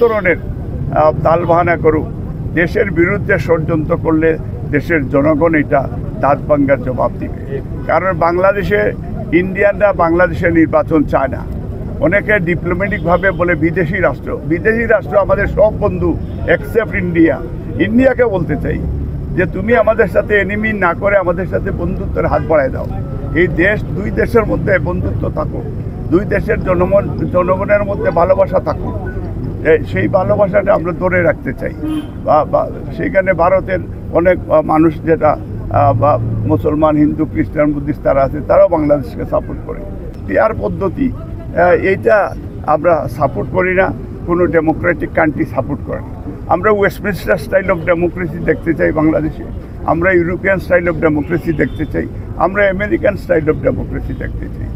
ধরনের তালবাহানা করুক, দেশের বিরুদ্ধে ষড়যন্ত্র করলে দেশের জনগণ এটা দাঁত ভাঙ্গার জবাব দিবে। কারণ বাংলাদেশে ইন্ডিয়ানরা বাংলাদেশে নির্বাচন চায় না। অনেকে ডিপ্লোম্যাটিকভাবে বলে বিদেশি রাষ্ট্র আমাদের সব বন্ধু এক্সেপ্ট ইন্ডিয়া। ইন্ডিয়াকে বলতে চাই যে তুমি আমাদের সাথে এনিমি না করে আমাদের সাথে বন্ধুত্বের হাত বাড়ায় দাও। এই দুই দেশের মধ্যে বন্ধুত্ব থাকুক, দুই দেশের জনগণের মধ্যে ভালোবাসা থাকুক, সেই ভালোবাসাটা আমরা ধরে রাখতে চাই। বা সেইখানে ভারতের অনেক মানুষ যেটা বা মুসলমান, হিন্দু, খ্রিস্টান, বুদ্ধিস্ট তারা আছে, তারাও বাংলাদেশকে সাপোর্ট করে। পিয়ার পদ্ধতি এইটা আমরা সাপোর্ট করি না, কোনো ডেমোক্রেটিক কান্ট্রি সাপোর্ট করে না। আমরা ওয়েস্টমিনস্টার স্টাইল অফ ডেমোক্রেসি দেখতে চাই বাংলাদেশে, আমরা ইউরোপিয়ান স্টাইল অফ ডেমোক্রেসি দেখতে চাই, আমরা আমেরিকান স্টাইল অফ ডেমোক্রেসি দেখতে চাই।